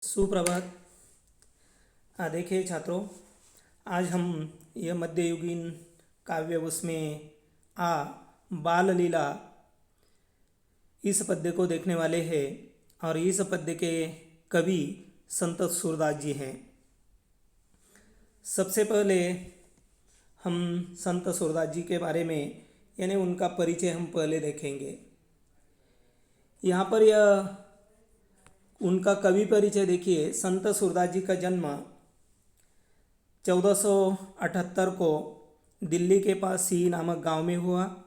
सुप्रभात। देखिए छात्रों, आज हम यह मध्ययुगीन काव्य उसमें बाल लीला इस पद्य को देखने वाले हैं और इस पद्य के कवि संत सूरदास जी हैं। सबसे पहले हम संत सूरदास जी के बारे में यानी उनका परिचय हम पहले देखेंगे। यहाँ पर यह उनका कवि परिचय देखिए। संत सूरदास जी का जन्म 1478 को दिल्ली के पास सी नामक गांव में हुआ।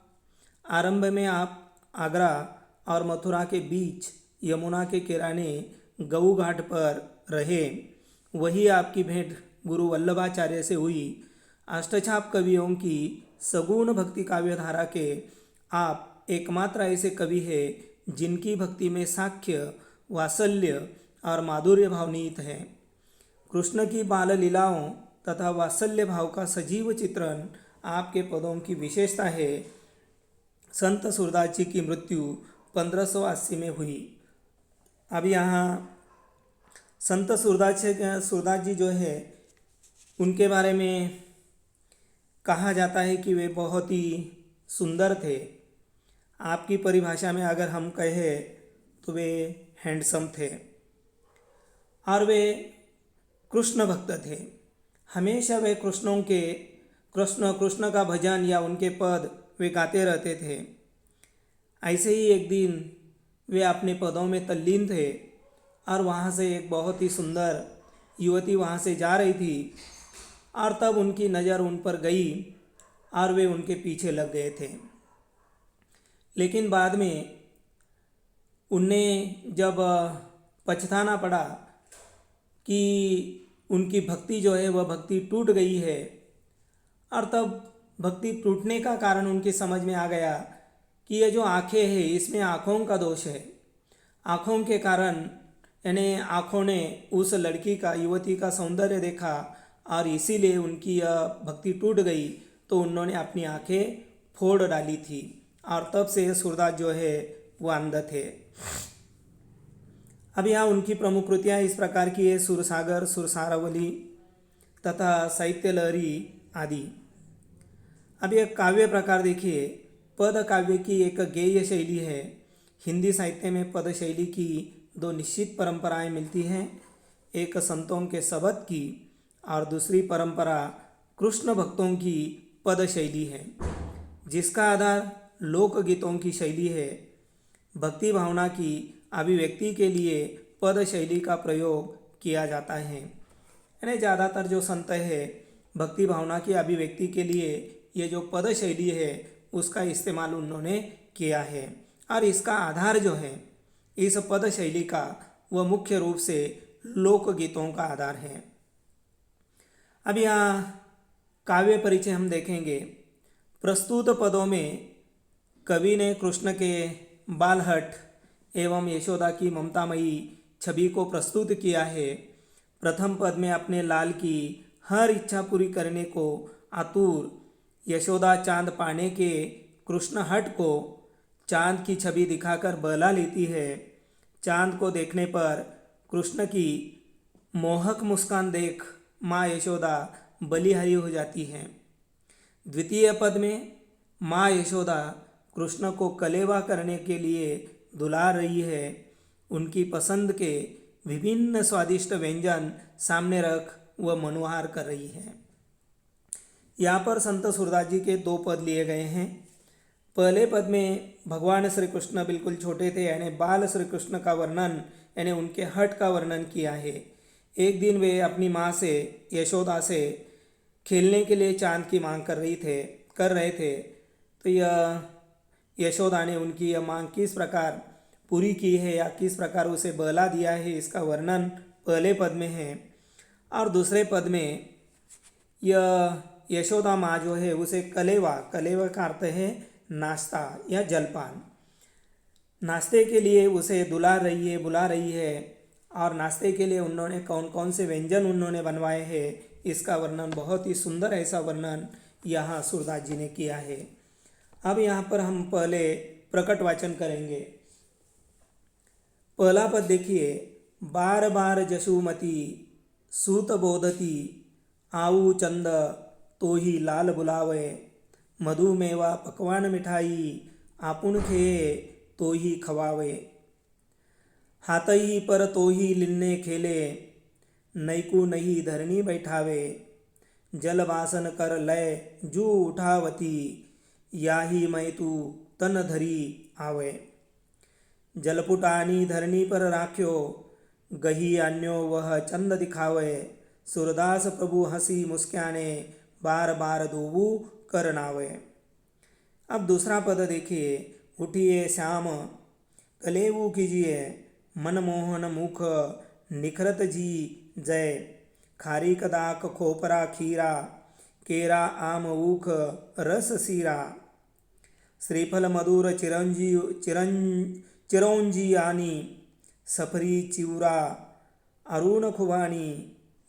आरंभ में आप आगरा और मथुरा के बीच यमुना के किनारे गऊ घाट पर रहे। वही आपकी भेंट गुरु वल्लभाचार्य से हुई। अष्टछाप कवियों की सगुण भक्ति काव्य धारा के आप एकमात्र ऐसे कवि हैं जिनकी भक्ति में साख्य, वात्सल्य और माधुर्य भाव निहित है। कृष्ण की बाल लीलाओं तथा वात्सल्य भाव का सजीव चित्रण आपके पदों की विशेषता है। संत सूरदास जी की मृत्यु 1580 में हुई। अब यहाँ संत सूरदास जी जो है उनके बारे में कहा जाता है कि वे बहुत ही सुंदर थे। आपकी परिभाषा में अगर हम कहें तो वे हैंडसम थे और वे कृष्ण भक्त थे। हमेशा वे कृष्ण का भजन या उनके पद वे गाते रहते थे। ऐसे ही एक दिन वे अपने पदों में तल्लीन थे और वहाँ से एक बहुत ही सुंदर युवती वहाँ से जा रही थी और तब उनकी नज़र उन पर गई और वे उनके पीछे लग गए थे। लेकिन बाद में उन्हें जब पछताना पड़ा कि उनकी भक्ति जो है वह भक्ति टूट गई है, और तब भक्ति टूटने का कारण उनकी समझ में आ गया कि ये जो आँखें हैं इसमें आँखों का दोष है। आँखों के कारण यानी आँखों ने उस लड़की का, युवती का सौंदर्य देखा और इसीलिए उनकी यह भक्ति टूट गई, तो उन्होंने अपनी आँखें फोड़ डाली थी और तब से सूरदास जो है वो अंध थे। अब यहाँ उनकी प्रमुख कृतियाँ इस प्रकार की है: सुरसागर, सुरसारावली तथा साहित्य लहरी आदि। अब यह काव्य प्रकार देखिए। पद काव्य की एक गेय शैली है। हिंदी साहित्य में पद शैली की दो निश्चित परंपराएं मिलती हैं। एक संतों के शब्द की और दूसरी परंपरा कृष्ण भक्तों की पद शैली है, जिसका आधार लोकगीतों की शैली है। भक्ति भावना की अभिव्यक्ति के लिए पद शैली का प्रयोग किया जाता है। यानी ज़्यादातर जो संत है भक्ति भावना की अभिव्यक्ति के लिए ये जो पद शैली है उसका इस्तेमाल उन्होंने किया है, और इसका आधार जो है इस पद शैली का वह मुख्य रूप से लोकगीतों का आधार है। अब यहाँ काव्य परिचय हम देखेंगे। प्रस्तुत पदों में कवि ने कृष्ण के बालहट एवं यशोदा की ममतामयी छवि को प्रस्तुत किया है। प्रथम पद में अपने लाल की हर इच्छा पूरी करने को आतुर यशोदा चांद पाने के कृष्ण हट को चांद की छवि दिखाकर बहला लेती है। चांद को देखने पर कृष्ण की मोहक मुस्कान देख माँ यशोदा बलिहारी हो जाती हैं। द्वितीय पद में माँ यशोदा कृष्ण को कलेवा करने के लिए दुला रही है। उनकी पसंद के विभिन्न स्वादिष्ट व्यंजन सामने रख वह मनोहार कर रही है। यहाँ पर संत सूरदास जी के दो पद लिए गए हैं। पहले पद में भगवान श्री कृष्ण बिल्कुल छोटे थे, यानी बाल श्री कृष्ण का वर्णन यानी उनके हट का वर्णन किया है। एक दिन वे अपनी माँ से, यशोदा से खेलने के लिए चांद की मांग कर रहे थे। तो यह यशोदा ने उनकी यह मांग किस प्रकार पूरी की है या किस प्रकार उसे बहला दिया है, इसका वर्णन पहले पद में है। और दूसरे पद में यह यशोदा माँ जो है उसे कलेवा का अर्थ है नाश्ता या जलपान, नाश्ते के लिए उसे बुला रही है। और नाश्ते के लिए उन्होंने कौन कौन से व्यंजन उन्होंने बनवाए हैं, इसका वर्णन, बहुत ही सुंदर ऐसा वर्णन यहाँ सूरदास जी ने किया है। अब यहाँ पर हम पहले प्रकट वाचन करेंगे। पहला पद देखिए: बार बार जशुमती सूत बोधती, आऊ चंद तो ही लाल बुलावे, मधुमेवा पकवान मिठाई, आपुन खेये तो ही खवावे, हाथही पर तो ही लिन्ने खेले, नैकू नहीं धरनी बैठावे, जल वासन कर लय जू उठावती, याही मैं तू तन धरी आवे, जलपुटानी धरनी पर राख्यो, गही अन्यो वह चंद दिखावे, सूरदास प्रभु हंसी मुस्क्याने, बार बार दोबू करनावे। अब दूसरा पद देखिए, उठिए श्याम कलेवू कीजिए, मनमोहन मुख निखरत जी जय, खारी कदाक खोपरा खीरा, केरा आम ऊख रस सीरा, श्रीफल मधुर चिरंजी आनी, सफरी चिवरा अरुण खुबानी,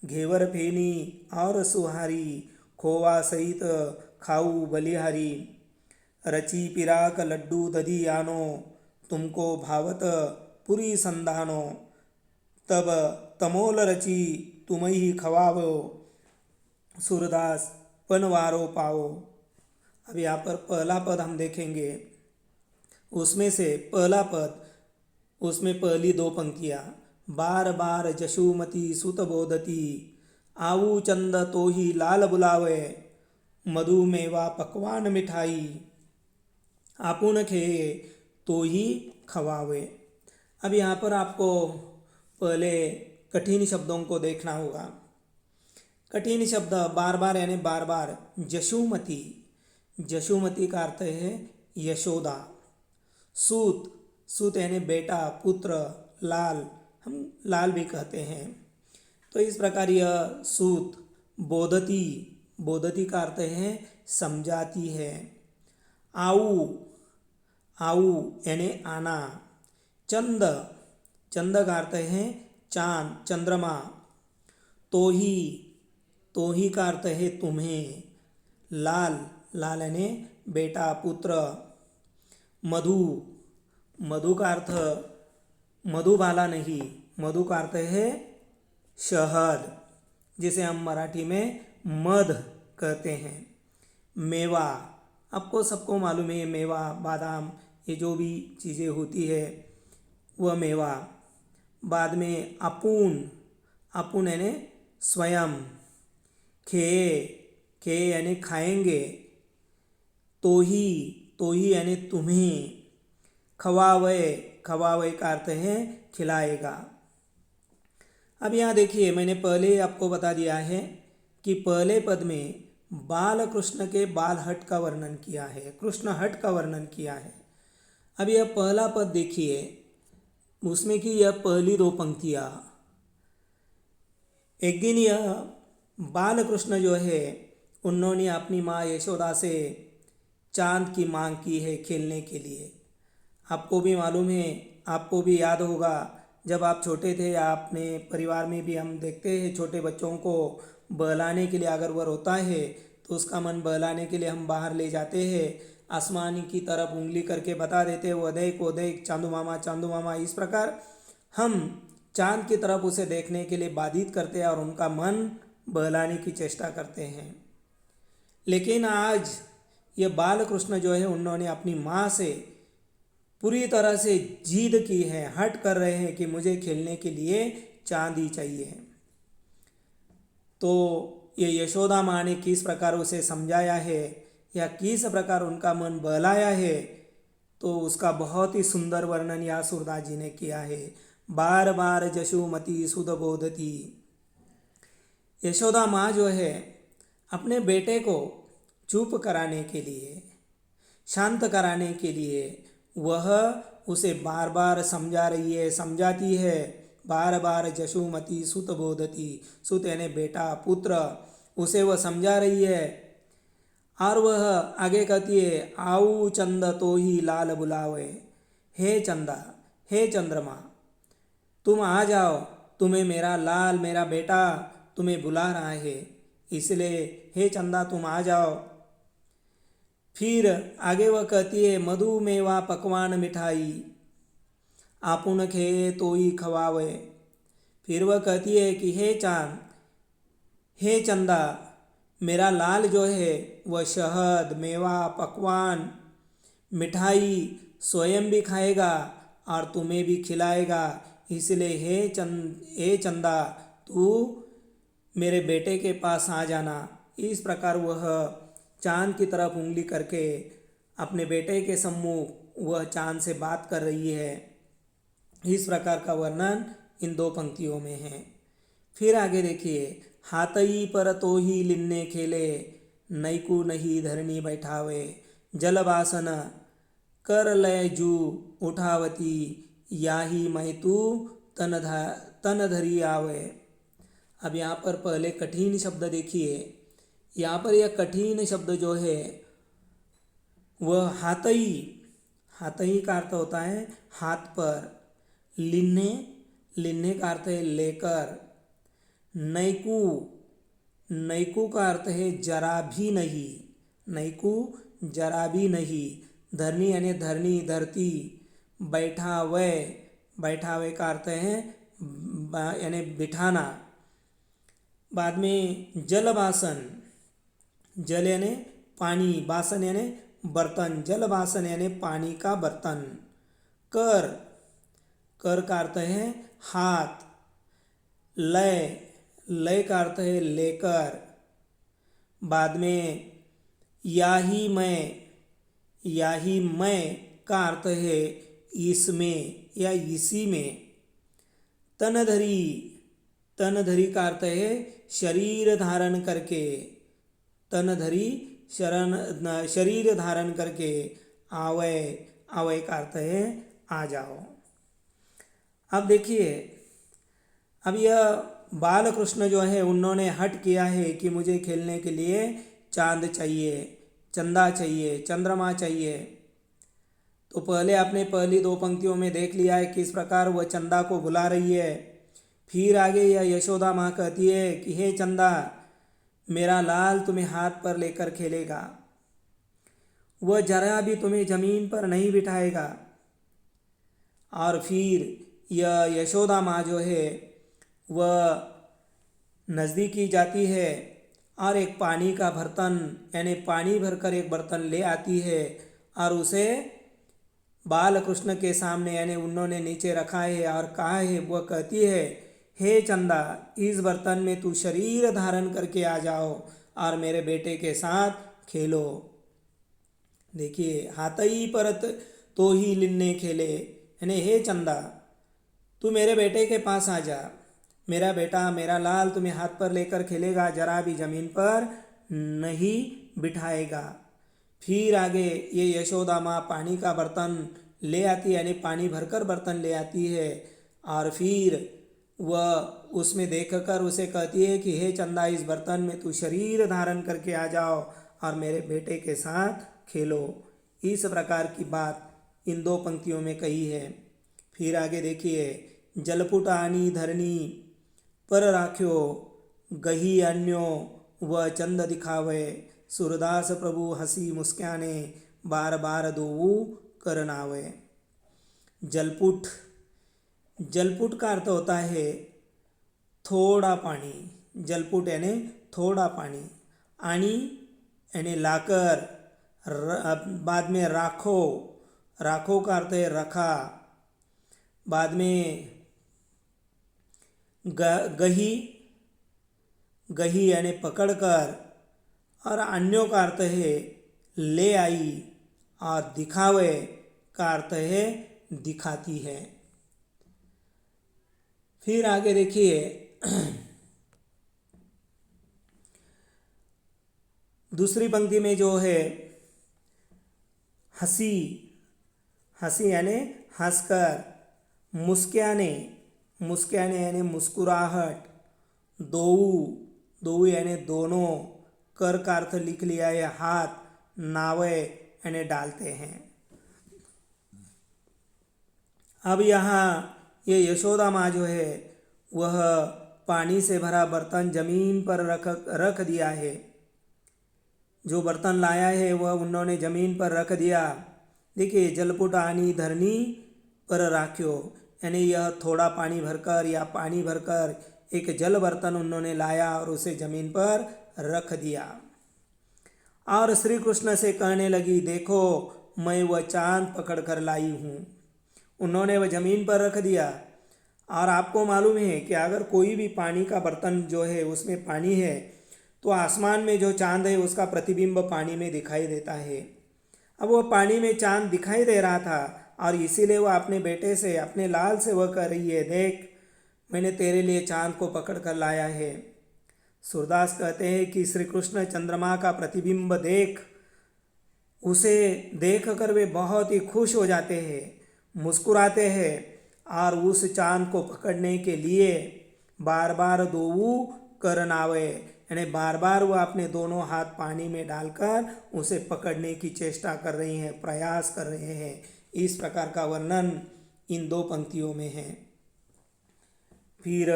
घेवर फेनी और सुहारी, खोवा सहित खाऊ बलिहारी, रची पिराक लड्डू दधी आनो, तुमको भावत पुरी संधानो, तब तमोल रची तुम ही खवावो, सूरदास पनवारो पाओ। अब यहाँ पर पहला पद हम देखेंगे, उसमें से पहला पद, उसमें पहली दो पंक्तियाँ, बार बार जशुमती सुत बोधती, आऊ चंद तो ही लाल बुलावे, मधुमेवा पकवान मिठाई, आपुन खेये तो ही खवावे। अब यहाँ पर आपको पहले कठिन शब्दों को देखना होगा। कठिन शब्द बार बार यानी बार बार, जशुमती, जशुमती का अर्थ है यशोदा, सूत, सूत यानी बेटा पुत्र, लाल, हम लाल भी कहते हैं, तो इस प्रकार यह सूत, बोधती, बोधती का अर्थ है समझाती है, आऊ, आऊ यानी आना, चंद, चंद का अर्थ है चांद चंद्रमा, तो ही का अर्थ है तुम्हें, लाल, लाल यानी बेटा पुत्र, मधु, मधु का अर्थ मधुबाला नहीं, मधु का अर्थ है शहद, जिसे हम मराठी में मध कहते हैं, मेवा, आपको सबको मालूम है मेवा, बादाम, ये जो भी चीज़ें होती है वह मेवा। बाद में अपून, अपून यानी स्वयं, खेये, खेये यानी खाएंगे, तो ही यानी तुम्हें, खवावे, खवावे का अर्थ है खिलाएगा। अब यहाँ देखिए, मैंने पहले ही आपको बता दिया है कि पहले पद में बाल कृष्ण के बाल हट का वर्णन किया है, कृष्ण हट का वर्णन किया है। अब यह पहला पद देखिए, उसमें की यह पहली दो पंक्तियाँ, एक दिन यह बाल कृष्ण जो है उन्होंने अपनी माँ यशोदा से चांद की मांग की है खेलने के लिए। आपको भी मालूम है, आपको भी याद होगा, जब आप छोटे थे या अपने परिवार में भी हम देखते हैं छोटे बच्चों को बहलाने के लिए, अगर वह रोता है तो उसका मन बहलाने के लिए हम बाहर ले जाते हैं, आसमान की तरफ उंगली करके बता देते हैं वो देख चांदू मामा, इस प्रकार हम चांद की तरफ उसे देखने के लिए बाधित करते हैं और उनका मन बहलाने की चेष्टा करते हैं। लेकिन आज ये बाल कृष्ण जो है उन्होंने अपनी माँ से पूरी तरह से जिद की है, हट कर रहे हैं कि मुझे खेलने के लिए चांद ही चाहिए। तो ये यशोदा माँ ने किस प्रकार उसे समझाया है या किस प्रकार उनका मन बहलाया है, तो उसका बहुत ही सुंदर वर्णन यहाँ सूरदास जी ने किया है। बार बार जशुमती सुध बोधती, यशोदा माँ जो है अपने बेटे को चुप कराने के लिए, शांत कराने के लिए वह उसे बार बार समझा रही है, समझाती है। बार बार जशुमती सुत बोधती, सुत यानी बेटा पुत्र, उसे वह समझा रही है। और वह आगे कहती है, आऊ चंद तो ही लाल बुलावे, हे चंदा, हे चंद्रमा, तुम आ जाओ, तुम्हें मेरा लाल, मेरा बेटा तुम्हें बुला रहा है, इसलिए हे चंदा तुम आ जाओ। फिर आगे वह कहती है, मधु मेवा पकवान मिठाई, आपुन खे तो ही खवावे, फिर वह कहती है कि हे चांद, हे चंदा, मेरा लाल जो है वह शहद, मेवा, पकवान, मिठाई स्वयं भी खाएगा और तुम्हें भी खिलाएगा। इसलिए हे चंदा, तू मेरे बेटे के पास आ जाना। इस प्रकार वह चांद की तरफ उंगली करके अपने बेटे के सम्मुख वह चांद से बात कर रही है। इस प्रकार का वर्णन इन दो पंक्तियों में है। फिर आगे देखिए, हाथई पर तो ही लिन्ने खेले, नैकू नहीं धरनी बैठावे, जलवासन कर लय जू उठावती, याही मैं तू तन धरी आवे। अब यहाँ पर पहले कठिन शब्द देखिए। यहाँ पर यह कठिन शब्द जो है वह हाथई, हाथई का अर्थ होता है हाथ पर, लिन्ने, लिन्ने का अर्थ है लेकर, नैकू, नैकू का अर्थ है जरा भी नहीं, नैकू जरा भी नहीं, धरनी यानी धरनी, धरती, बैठावे, बैठावे का अर्थ है यानी बिठाना। बाद में जल बासन, जल यानी पानी, बासन यानी बर्तन, जल बासन यानी पानी का बर्तन। कर, कर का अर्थ है हाथ, लय, लय का अर्थ है लेकर। बाद में याही मैं, याही मैं का अर्थ है इसमें या इसी में। तनधरी, तनधरी का अर्थ है शरीर धारण करके, तनधरी शरीर धारण करके, आवे, आवे का अर्थ है आ जाओ। अब देखिए, अब यह बाल कृष्ण जो है उन्होंने हट किया है कि मुझे खेलने के लिए चांद चाहिए, चंदा चाहिए, चंद्रमा चाहिए। तो पहले आपने पहली दो पंक्तियों में देख लिया है किस प्रकार वह चंदा को बुला रही है। फिर आगे यह यशोदा माँ कहती है कि हे चंदा, मेरा लाल तुम्हें हाथ पर लेकर खेलेगा, वह जरा भी तुम्हें जमीन पर नहीं बिठाएगा। और फिर यह यशोदा माँ जो है वह नज़दीकी जाती है और एक पानी का बर्तन यानी पानी भरकर एक बर्तन ले आती है और उसे बाल कृष्ण के सामने यानी उन्होंने नीचे रखा है और कहा है, वह कहती है हे चंदा, इस बर्तन में तू शरीर धारण करके आ जाओ और मेरे बेटे के साथ खेलो। देखिए, हाथई परत तो ही लिन्ने खेले, यानी हे चंदा, तू मेरे बेटे के पास आ जा, मेरा बेटा, मेरा लाल तुम्हें हाथ पर लेकर खेलेगा, जरा भी जमीन पर नहीं बिठाएगा। फिर आगे ये यशोदा माँ पानी का बर्तन ले आती है यानी पानी भरकर बर्तन ले आती है और फिर वह उसमें देखकर उसे कहती है कि हे चंदा, इस बर्तन में तू शरीर धारण करके आ जाओ और मेरे बेटे के साथ खेलो। इस प्रकार की बात इन दो पंक्तियों में कही है। फिर आगे देखिए, जलपुट आनी धरनी पर राख्यो, गही अन्यो वह चंद दिखावे, सूरदास प्रभु हंसी मुस्काने, बार बार दोऊ करनावे। जलपुट, जलपुट का अर्थ होता है थोड़ा पानी, जलपुट यानी थोड़ा पानी, आनी यानी लाकर, बाद में राखो, राखो का अर्थ है रखा, बाद में गही, गही यानी पकड़कर, और अन्यों का अर्थ है ले आई और दिखावे का अर्थ है दिखाती है। फिर आगे देखिए, दूसरी पंक्ति में जो है हंसी, हंसी यानी हंसकर, मुस्काने, मुस्काने यानी मुस्कुराहट, दोऊ, दोऊ यानी दोनों, कर का अर्थ लिख लिया है हाथ, नावे यानी डालते हैं। अब यहाँ ये यशोदा माँ जो है वह पानी से भरा बर्तन जमीन पर रख दिया है। जो बर्तन लाया है वह उन्होंने जमीन पर रख दिया। देखिए, जलपुट आनी धरनी पर राख्यो, यानी यह थोड़ा पानी भरकर या पानी भरकर एक जल बर्तन उन्होंने लाया और उसे जमीन पर रख दिया और श्री कृष्ण से कहने लगी, देखो मैं वह चांद पकड़ कर लाई हूँ। उन्होंने वह जमीन पर रख दिया और आपको मालूम है कि अगर कोई भी पानी का बर्तन जो है उसमें पानी है तो आसमान में जो चांद है उसका प्रतिबिंब पानी में दिखाई देता है। अब वो पानी में चांद दिखाई दे रहा था और इसीलिए वह अपने बेटे से, अपने लाल से वह कह रही है, देख मैंने तेरे लिए चांद को पकड़ कर लाया है। सूरदास कहते हैं कि श्री कृष्ण चंद्रमा का प्रतिबिंब देख, उसे देख कर वे बहुत ही खुश हो जाते हैं, मुस्कुराते हैं और उस चांद को पकड़ने के लिए बार बार दोऊ करनावे, यानी बार बार वह अपने दोनों हाथ पानी में डालकर उसे पकड़ने की चेष्टा कर रही हैं, प्रयास कर रहे हैं। इस प्रकार का वर्णन इन दो पंक्तियों में है। फिर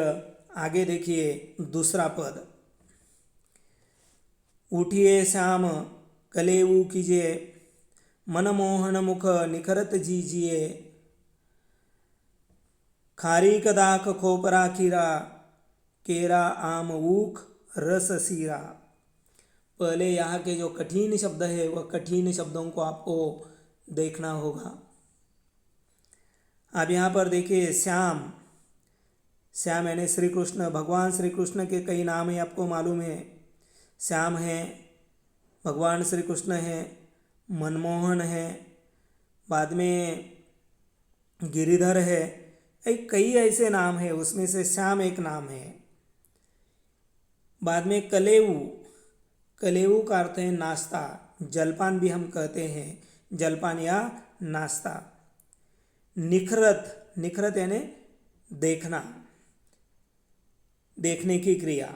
आगे देखिए दूसरा पद, उठिए श्याम कलेऊ कीजिए, मनमोहन मुख निखरत जीजिए, खारीक दाख खोपरा खीरा, केरा आम ऊख रस सीरा। पहले यहाँ के जो कठिन शब्द है वह कठिन शब्दों को आपको देखना होगा। अब यहाँ पर देखिए श्याम, श्याम यानी श्री कृष्ण, भगवान श्री कृष्ण के कई नाम है, आपको मालूम है। श्याम है, भगवान श्री कृष्ण है, मनमोहन है, बाद में गिरिधर है, एक कई ऐसे नाम है, उसमें से श्याम एक नाम है। बाद में कलेऊ, कलेऊ का अर्थ है नाश्ता, जलपान भी हम कहते हैं, जलपान या नाश्ता। निखरत, निखरत यानी देखना, देखने की क्रिया।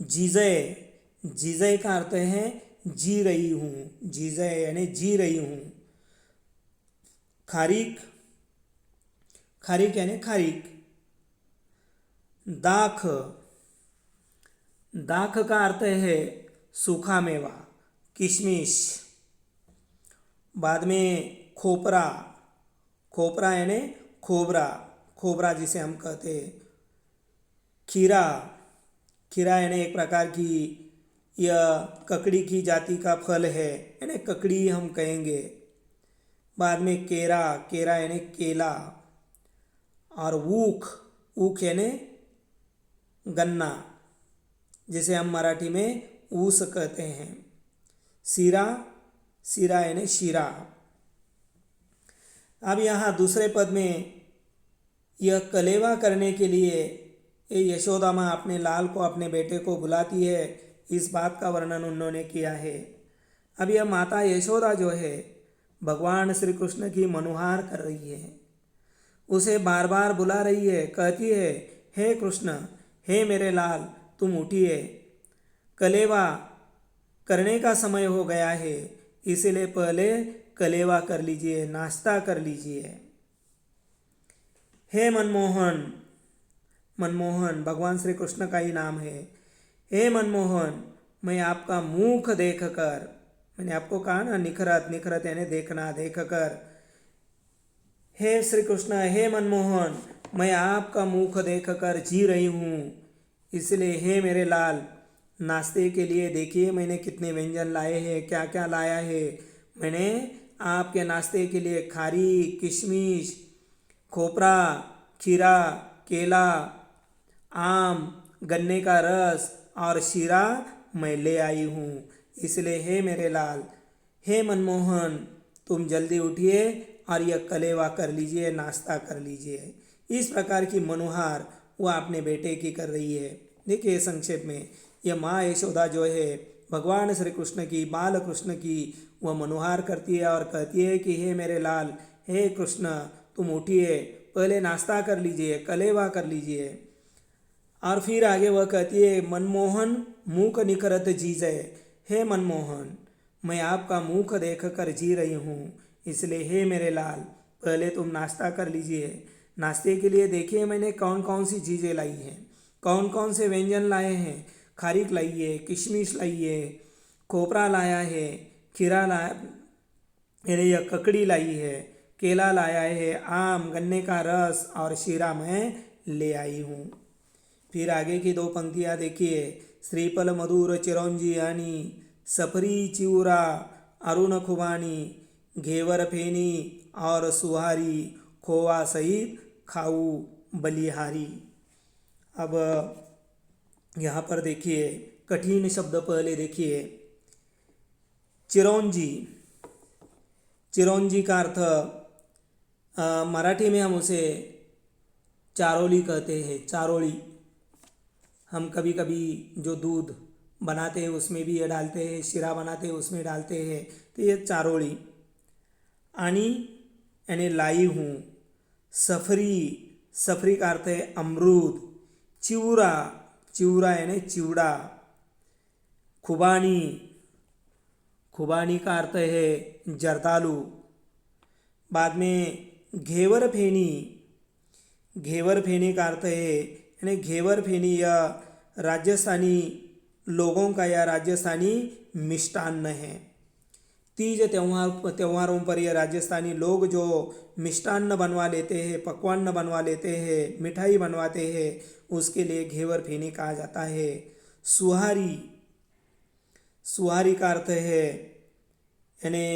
जीजय, जीजय का अर्थ है जी रही हूँ, जीजय यानी जी रही हूँ। खारीक, खारीक यानी खारीक। दाख, दाख का अर्थ है सूखा मेवा, किशमिश। बाद में खोपरा, खोपरा यानी खोबरा, खोबरा जिसे हम कहते हैं। खीरा, खीरा यानी एक प्रकार की यह ककड़ी की जाति का फल है, यानी ककड़ी हम कहेंगे। बाद में केरा, केरा यानी केला। और ऊख, ऊख यानी गन्ना, जिसे हम मराठी में ऊस कहते हैं। सीरा, सीरा यानी शीरा। अब यहाँ दूसरे पद में यह कलेवा करने के लिए ये यशोदा माँ अपने लाल को, अपने बेटे को बुलाती है, इस बात का वर्णन उन्होंने किया है। अब यह माता यशोदा जो है भगवान श्री कृष्ण की मनुहार कर रही है, उसे बार बार बुला रही है, कहती है, हे कृष्ण, हे मेरे लाल, तुम उठिए, कलेवा करने का समय हो गया है, इसीलिए पहले कलेवा कर लीजिए, नाश्ता कर लीजिए। हे मनमोहन, मनमोहन भगवान श्री कृष्ण का ही नाम है। हे मनमोहन, मैं आपका मुख देखकर, मैंने आपको कहा ना निखरत, निखरत यानी देखना, देखकर। हे श्री कृष्ण, हे मनमोहन, मैं आपका मुख देखकर जी रही हूँ, इसलिए हे मेरे लाल, नाश्ते के लिए देखिए मैंने कितने व्यंजन लाए हैं, क्या क्या लाया है। मैंने आपके नाश्ते के लिए खारी, किशमिश, खोपरा, खीरा, केला, आम, गन्ने का रस और शीरा मैं ले आई हूँ, इसलिए हे मेरे लाल, हे मनमोहन, तुम जल्दी उठिए और यह कलेवा कर लीजिए, नाश्ता कर लीजिए। इस प्रकार की मनुहार वह अपने बेटे की कर रही है। देखिए संक्षेप में, यह माँ यशोदा जो है भगवान श्री कृष्ण की, बाल कृष्ण की वह मनुहार करती है और कहती है कि हे मेरे लाल, हे कृष्ण, तुम उठिए, पहले नाश्ता कर लीजिए, कलेवा कर लीजिए। और फिर आगे वह कहती है, मनमोहन मुख निखरत जीजय, हे मनमोहन, मैं आपका मुख देख कर जी रही हूँ, इसलिए हे मेरे लाल, पहले तुम नाश्ता कर लीजिए। नाश्ते के लिए देखिए मैंने कौन कौन सी चीज़ें लाई हैं, कौन कौन से व्यंजन लाए हैं। खारीक लाइए, किशमिश लाइए, खोपरा लाया है, खीरा लाया, यह ककड़ी लाई है, केला लाया है, आम, गन्ने का रस और शीरा मैं ले आई हूँ। फिर आगे की दो पंक्तियाँ देखिए, श्रीफल मधुर चिरौंजी आनी, सफरी चिउरा अरुण खुबानी, घेवर फेनी और सुहारी, खोवा सहित खाऊ बलिहारी। अब यहाँ पर देखिए कठिन शब्द पहले देखिए, चिरौंजी। चिरौंजी का अर्थ मराठी में हम उसे चारोली कहते हैं, चारोली। हम कभी कभी जो दूध बनाते हैं उसमें भी ये डालते हैं, शीरा बनाते हैं उसमें डालते हैं, तो ये चारोली। आनी यानी लाई हूँ, सफरी, सफरी का अर्थ है अमरूद, चिवरा, चिवरा यानी चिवड़ा, खुबानी, खुबानी का अर्थ है जर्दालू। बाद में घेवर फेनी, घेवर फेनी का अर्थ है यानी घेवर फेनी यह राजस्थानी लोगों का या राजस्थानी मिष्टान्न है। तीज त्योहारों पर यह राजस्थानी लोग जो मिष्टान्न बनवा लेते हैं, पकवान बनवा लेते हैं, मिठाई बनवाते हैं, उसके लिए घेवर फेनी कहा जाता है। सुहारी, सुहारी का अर्थ है यानी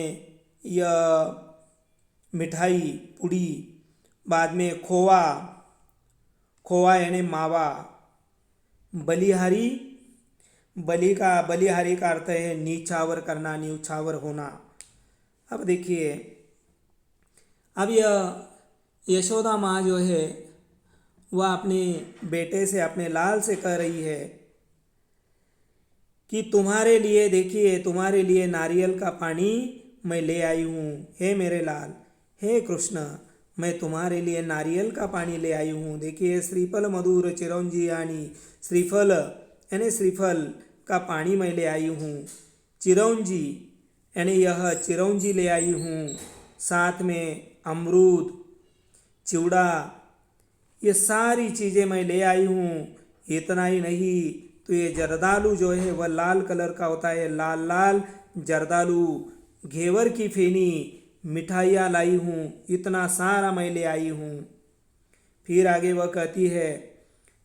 यह मिठाई, पुड़ी। बाद में खोवा, खोवा यानी मावा। बलिहारी, बलिहारी का अर्थ है नीछावर करना, न्यूछावर होना। अब देखिए, अब यह यशोदा माँ जो है वह अपने बेटे से, अपने लाल से कह रही है कि तुम्हारे लिए, देखिए तुम्हारे लिए नारियल का पानी मैं ले आई हूँ, हे मेरे लाल, हे कृष्ण, मैं तुम्हारे लिए नारियल का पानी ले आई हूँ। देखिए, श्रीफल मधुर चिरौंजी आनी, श्रीफल यानी श्रीफल का पानी मैं ले आई हूँ, चिरौंजी यानी यह चिरौंजी ले आई हूँ, साथ में अमरूद, चिवड़ा, ये सारी चीज़ें मैं ले आई हूँ। इतना ही नहीं, तो ये जर्दालू जो है वह लाल कलर का होता है, लाल लाल जर्दालू, घेवर की फेनी, मिठाइयाँ लाई हूँ, इतना सारा मैं ले आई हूँ। फिर आगे वह कहती है,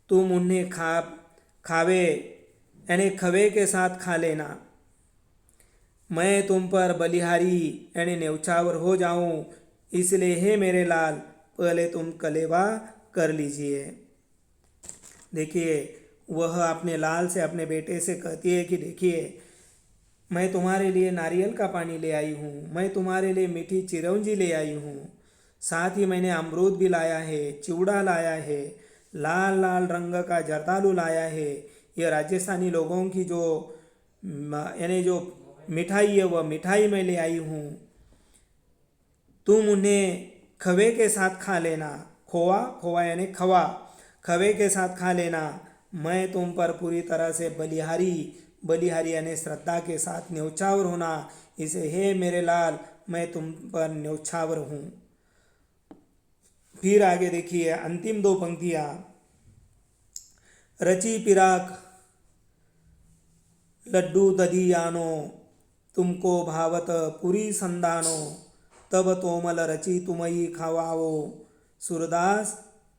तुम उन्हें खावे यानी खवे के साथ खा लेना, मैं तुम पर बलिहारी यानी न्यौछावर हो जाऊं, इसलिए हे मेरे लाल, पहले तुम कलेवा कर लीजिए। देखिए, वह अपने लाल से, अपने बेटे से कहती है कि देखिए, मैं तुम्हारे लिए नारियल का पानी ले आई हूँ, मैं तुम्हारे लिए मीठी चिरौंजी ले आई हूँ, साथ ही मैंने अमरूद भी लाया है, चिवड़ा लाया है, लाल लाल रंग का जर्दालू लाया है। यह राजस्थानी लोगों की जो यानी जो मिठाई है वह मिठाई मैं ले आई हूँ, तुम उन्हें खवे के साथ खा लेना। खोवा, खोवा यानी खवा, खवे के साथ खा लेना, मैं तुम पर पूरी तरह से बलिहारी, बलिहारी यानी श्रद्धा के साथ न्यौछावर होना, इसे हे मेरे लाल, मैं तुम पर न्यौछावर हूँ। फिर आगे देखिए अंतिम दो पंक्तियाँ, रची पिराक लड्डू दधी यानो, तुमको भावत पुरी संदानो, तब तोमल रची तुमई खावाओ, सूरदास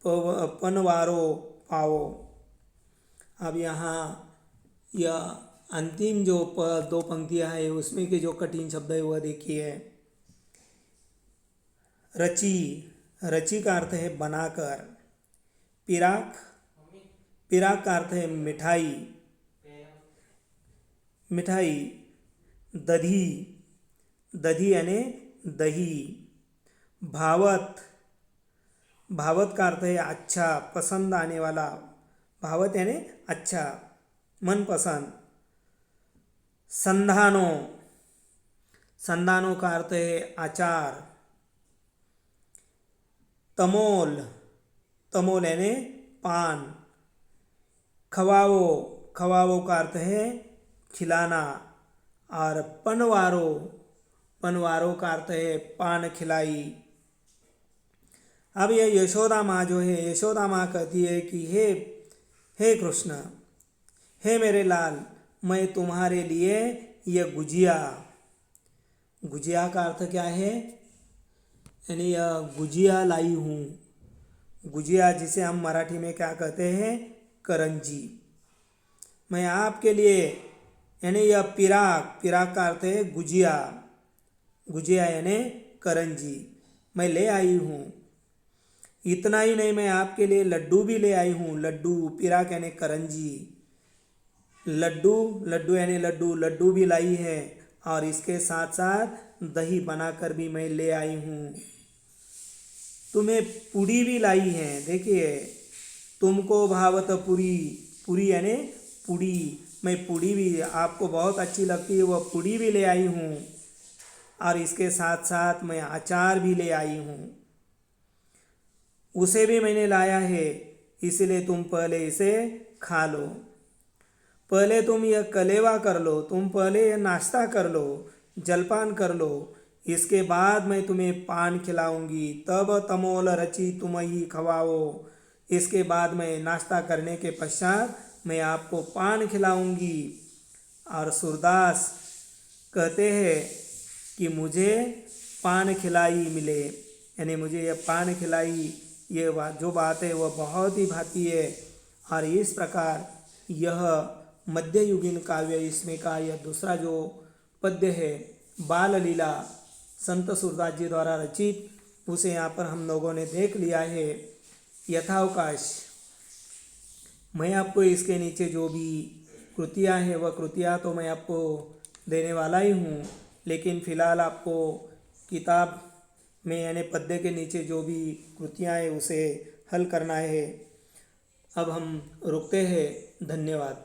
पनवारो पाओ। अब यहाँ यह अंतिम जो दो पंक्तियाँ है उसमें के जो कठिन शब्द है वह देखिए, रची, रची का अर्थ है बनाकर, पिराक, पिराक का अर्थ है मिठाई, मिठाई, दधी, दधी यानी दही, भावत, भावत का अर्थ है अच्छा, पसंद आने वाला, भावत यानी अच्छा, मनपसंद, संधानो, संधानो का अर्थ है अचार, तमोल, तमोल यानी पान, खवाओ, खवाओ का अर्थ है खिलाना, और पनवारो, पनवारो का अर्थ है पान खिलाई। अब यह यशोदा माँ जो है, यशोदा माँ कहती है कि हे कृष्ण, हे मेरे लाल, मैं तुम्हारे लिए यह गुजिया, गुजिया का अर्थ क्या है, यानी यह गुजिया लाई हूँ। गुजिया जिसे हम मराठी में क्या कहते हैं, करंजी। मैं आपके लिए, यानी यह पिराक, पिराक का अर्थ है गुजिया, गुजिया यानी करंजी मैं ले आई हूँ। इतना ही नहीं, मैं आपके लिए लड्डू भी ले आई हूँ। लड्डू, पिराक यानी करंजी, लड्डू, लड्डू यानी लड्डू, लड्डू भी लाई है और इसके साथ साथ दही बनाकर भी मैं ले आई हूँ। तुम्हें पूड़ी भी लाई है, देखिए, तुमको भावत पूरी, पूरी यानी पूड़ी, मैं पूड़ी भी आपको बहुत अच्छी लगती है, वह पूड़ी भी ले आई हूँ और इसके साथ साथ मैं अचार भी ले आई हूँ, उसे भी मैंने लाया है, इसलिए तुम पहले इसे खा लो। पहले तुम यह कलेवा कर लो, तुम पहले यह नाश्ता कर लो, जलपान कर लो, इसके बाद मैं तुम्हें पान खिलाऊंगी, तब तमोल रची तुम ही खवाओ। इसके बाद मैं नाश्ता करने के पश्चात मैं आपको पान खिलाऊंगी। और सूरदास कहते हैं कि मुझे पान खिलाई मिले, यानी मुझे यह पान खिलाई, ये जो बात है वह बहुत ही भाती है। और इस प्रकार यह मध्ययुगीन काव्य, इसमें का यह दूसरा जो पद्य है बाल लीला संत सूरदास जी द्वारा रचित, उसे यहाँ पर हम लोगों ने देख लिया है। यथावकाश मैं आपको इसके नीचे जो भी कृतियाँ हैं वह कृतियाँ तो मैं आपको देने वाला ही हूँ, लेकिन फ़िलहाल आपको किताब में यानी पद्य के नीचे जो भी कृतियाँ हैं उसे हल करना है। अब हम रुकते हैं, धन्यवाद।